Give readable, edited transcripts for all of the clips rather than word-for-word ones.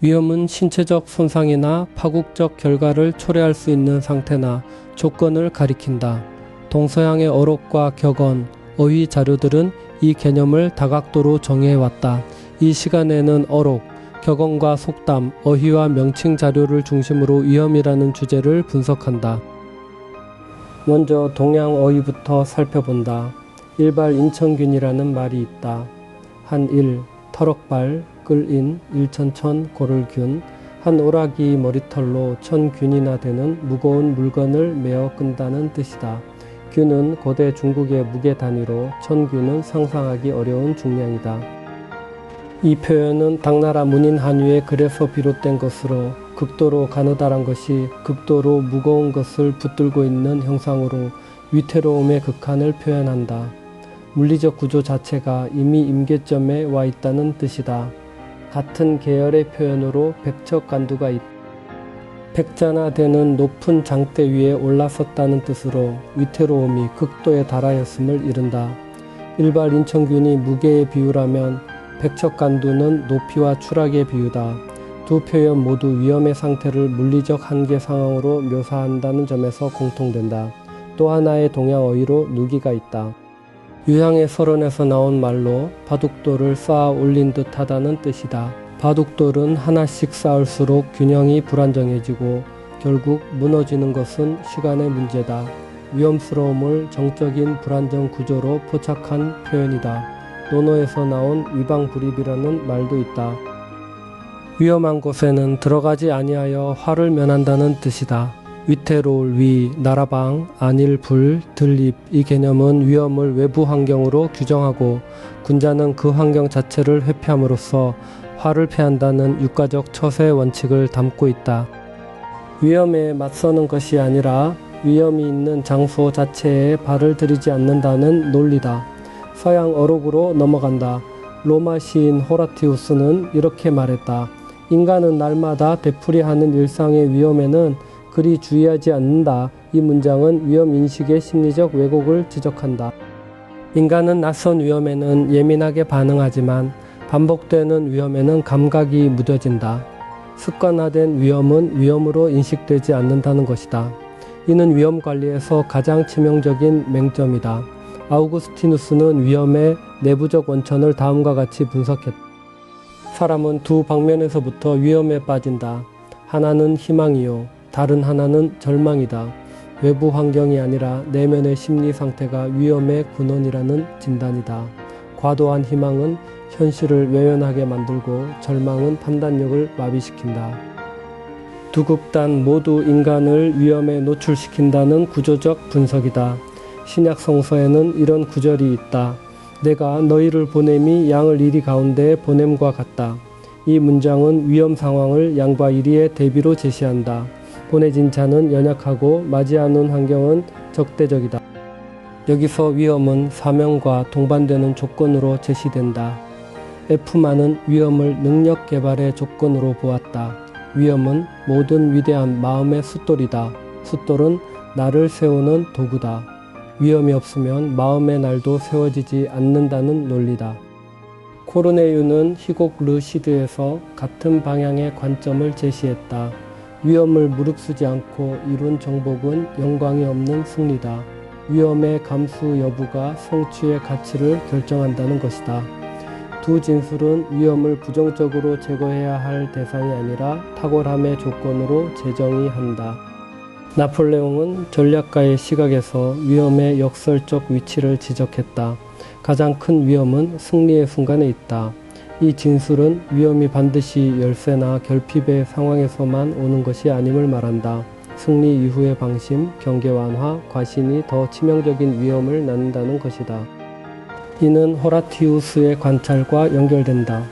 위험은 신체적 손상이나 파국적 결과를 초래할 수 있는 상태나 조건을 가리킨다. 동서양의 어록과 격언, 어휘 자료들은 이 개념을 다각도로 정의해왔다. 이 시간에는 어록, 격언과 속담, 어휘와 명칭 자료를 중심으로 위험이라는 주제를 분석한다. 먼저 동양 어휘부터 살펴본다. 일발 인천균이라는 말이 있다. 한일, 터럭발, 끌인, 일천천, 고를균, 한 오라기 머리털로 천균이나 되는 무거운 물건을 메어 끈다는 뜻이다. 균은 고대 중국의 무게 단위로 천균은 상상하기 어려운 중량이다. 이 표현은 당나라 문인 한유의 글에서 비롯된 것으로 극도로 가느다란 것이 극도로 무거운 것을 붙들고 있는 형상으로 위태로움의 극한을 표현한다. 물리적 구조 자체가 이미 임계점에 와 있다는 뜻이다. 같은 계열의 표현으로 백척간두가 있다. 백자나되는 높은 장대 위에 올라섰다는 뜻으로 위태로움이 극도에 달하였음을 이른다. 일발 인천균이 무게의 비유라면 백척간두는 높이와 추락의 비유다. 두 표현 모두 위험의 상태를 물리적 한계 상황으로 묘사한다는 점에서 공통된다. 또 하나의 동양 어휘로 누기가 있다. 유향의 서론에서 나온 말로 바둑돌을 쌓아 올린 듯 하다는 뜻이다. 바둑돌은 하나씩 쌓을수록 균형이 불안정해지고 결국 무너지는 것은 시간의 문제다. 위험스러움을 정적인 불안정 구조로 포착한 표현이다. 논어에서 나온 위방불입이라는 말도 있다. 위험한 곳에는 들어가지 아니하여 화를 면한다는 뜻이다. 위태로울 위, 나라방, 안일, 불, 들립 이 개념은 위험을 외부 환경으로 규정하고 군자는 그 환경 자체를 회피함으로써 화를 패한다는 육가적 처세 원칙을 담고 있다. 위험에 맞서는 것이 아니라 위험이 있는 장소 자체에 발을 들이지 않는다는 논리다. 서양 어록으로 넘어간다. 로마 시인 호라티우스는 이렇게 말했다. 인간은 날마다 되풀이하는 일상의 위험에는 그리 주의하지 않는다. 이 문장은 위험인식의 심리적 왜곡을 지적한다. 인간은 낯선 위험에는 예민하게 반응하지만 반복되는 위험에는 감각이 무뎌진다. 습관화된 위험은 위험으로 인식되지 않는다는 것이다. 이는 위험 관리에서 가장 치명적인 맹점이다. 아우구스티누스는 위험의 내부적 원천을 다음과 같이 분석했다. 사람은 두 방면에서부터 위험에 빠진다. 하나는 희망이요. 다른 하나는 절망이다. 외부 환경이 아니라 내면의 심리 상태가 위험의 근원이라는 진단이다. 과도한 희망은 현실을 외면하게 만들고 절망은 판단력을 마비시킨다. 두 극단 모두 인간을 위험에 노출시킨다는 구조적 분석이다. 신약 성서에는 이런 구절이 있다. 내가 너희를 보냄이 양을 이리 가운데 보냄과 같다. 이 문장은 위험 상황을 양과 이리의 대비로 제시한다. 보내진 자는 연약하고 맞이하는 환경은 적대적이다. 여기서 위험은 사명과 동반되는 조건으로 제시된다. 에프만은 위험을 능력 개발의 조건으로 보았다. 위험은 모든 위대한 마음의 숫돌이다. 숫돌은 날을 세우는 도구다. 위험이 없으면 마음의 날도 세워지지 않는다는 논리다. 코르네유는 희곡 르시드에서 같은 방향의 관점을 제시했다. 위험을 무릅쓰지 않고 이룬 정복은 영광이 없는 승리다. 위험의 감수 여부가 성취의 가치를 결정한다는 것이다. 두 진술은 위험을 부정적으로 제거해야 할 대상이 아니라 탁월함의 조건으로 재정의한다. 나폴레옹은 전략가의 시각에서 위험의 역설적 위치를 지적했다. 가장 큰 위험은 승리의 순간에 있다. 이 진술은 위험이 반드시 열세나 결핍의 상황에서만 오는 것이 아님을 말한다. 승리 이후의 방심, 경계 완화, 과신이 더 치명적인 위험을 낳는다는 것이다. 이는 호라티우스의 관찰과 연결된다.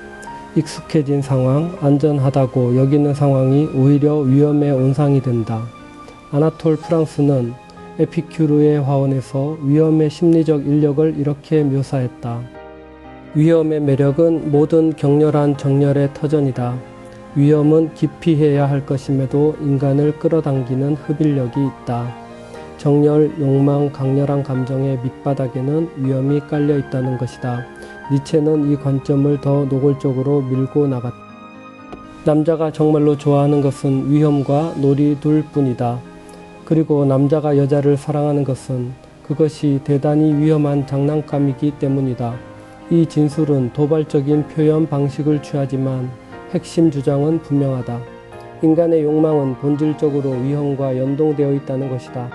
익숙해진 상황, 안전하다고 여기는 상황이 오히려 위험의 온상이 된다. 아나톨 프랑스는 에피큐르의 화원에서 위험의 심리적 인력을 이렇게 묘사했다. 위험의 매력은 모든 격렬한 정열의 터전이다. 위험은 기피해야 할 것임에도 인간을 끌어당기는 흡인력이 있다. 정열, 욕망, 강렬한 감정의 밑바닥에는 위험이 깔려 있다는 것이다. 니체는 이 관점을 더 노골적으로 밀고 나갔다. 남자가 정말로 좋아하는 것은 위험과 놀이 둘 뿐이다. 그리고 남자가 여자를 사랑하는 것은 그것이 대단히 위험한 장난감이기 때문이다. 이 진술은 도발적인 표현 방식을 취하지만 핵심 주장은 분명하다. 인간의 욕망은 본질적으로 위험과 연동되어 있다는 것이다.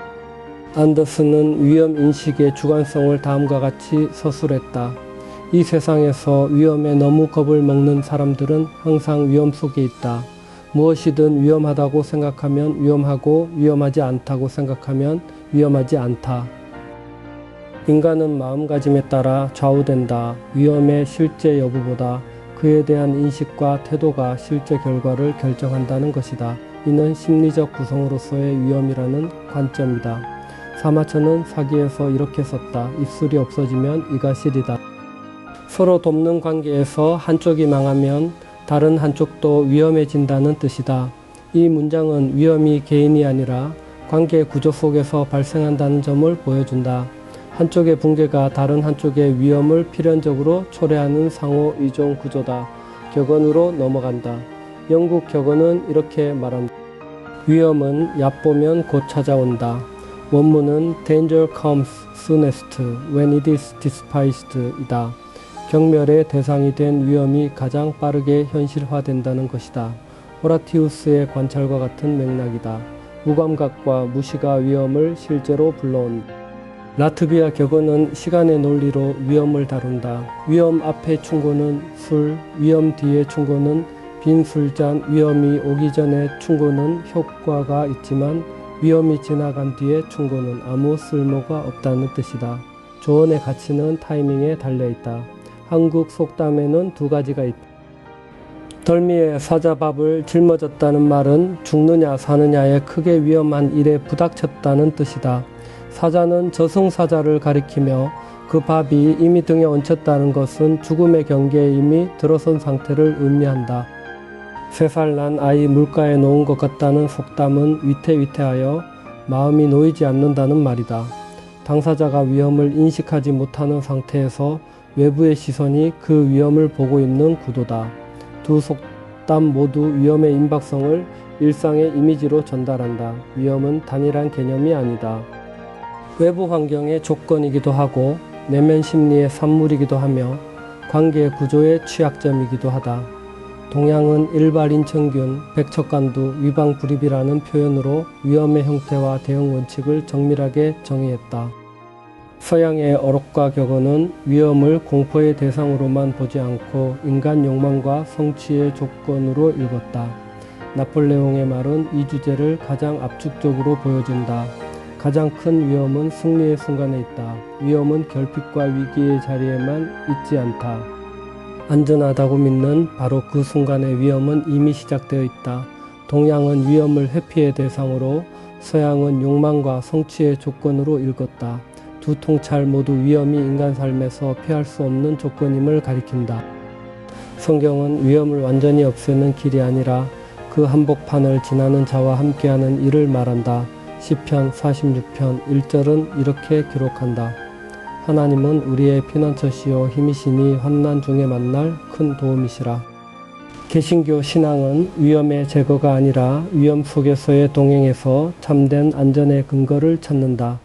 안더슨은 위험 인식의 주관성을 다음과 같이 서술했다. 이 세상에서 위험에 너무 겁을 먹는 사람들은 항상 위험 속에 있다. 무엇이든 위험하다고 생각하면 위험하고 위험하지 않다고 생각하면 위험하지 않다. 인간은 마음가짐에 따라 좌우된다. 위험의 실제 여부보다 그에 대한 인식과 태도가 실제 결과를 결정한다는 것이다. 이는 심리적 구성으로서의 위험이라는 관점이다. 사마천은 사기에서 이렇게 썼다. 입술이 없어지면 이가 시리다. 서로 돕는 관계에서 한쪽이 망하면 다른 한쪽도 위험해진다는 뜻이다. 이 문장은 위험이 개인이 아니라 관계 구조 속에서 발생한다는 점을 보여준다. 한쪽의 붕괴가 다른 한쪽의 위험을 필연적으로 초래하는 상호 의존 구조다. 격언으로 넘어간다. 영국 격언은 이렇게 말한다. 위험은 얕보면 곧 찾아온다. 원문은 Danger comes soonest when it is despised 이다. 경멸의 대상이 된 위험이 가장 빠르게 현실화된다는 것이다. 호라티우스의 관찰과 같은 맥락이다. 무감각과 무시가 위험을 실제로 불러온다. 라트비아 격언은 시간의 논리로 위험을 다룬다. 위험 앞의 충고는 술, 위험 뒤의 충고는 빈 술잔, 위험이 오기 전에 충고는 효과가 있지만 위험이 지나간 뒤의 충고는 아무 쓸모가 없다는 뜻이다. 조언의 가치는 타이밍에 달려있다. 한국 속담에는 두 가지가 있다. 덜미에 사자밥을 짊어졌다는 말은 죽느냐 사느냐에 크게 위험한 일에 부닥쳤다는 뜻이다. 사자는 저승사자를 가리키며 그 밥이 이미 등에 얹혔다는 것은 죽음의 경계에 이미 들어선 상태를 의미한다. 3살 난 아이 물가에 놓은 것 같다는 속담은 위태위태하여 마음이 놓이지 않는다는 말이다. 당사자가 위험을 인식하지 못하는 상태에서 외부의 시선이 그 위험을 보고 있는 구도다. 두 속담 모두 위험의 임박성을 일상의 이미지로 전달한다. 위험은 단일한 개념이 아니다. 외부 환경의 조건이기도 하고 내면 심리의 산물이기도 하며 관계 구조의 취약점이기도 하다. 동양은 일발인천균, 백척간두, 위방불입이라는 표현으로 위험의 형태와 대응 원칙을 정밀하게 정의했다. 서양의 어록과 격언은 위험을 공포의 대상으로만 보지 않고 인간 욕망과 성취의 조건으로 읽었다. 나폴레옹의 말은 이 주제를 가장 압축적으로 보여준다. 가장 큰 위험은 승리의 순간에 있다. 위험은 결핍과 위기의 자리에만 있지 않다. 안전하다고 믿는 바로 그 순간의 위험은 이미 시작되어 있다. 동양은 위험을 회피의 대상으로, 서양은 욕망과 성취의 조건으로 읽었다. 두 통찰 모두 위험이 인간 삶에서 피할 수 없는 조건임을 가리킨다. 성경은 위험을 완전히 없애는 길이 아니라 그 한복판을 지나는 자와 함께하는 일을 말한다. 시편 46편 1절은 이렇게 기록한다. 하나님은 우리의 피난처시요 힘이시니 환난 중에 만날 큰 도움이시라. 개신교 신앙은 위험의 제거가 아니라 위험 속에서의 동행에서 참된 안전의 근거를 찾는다.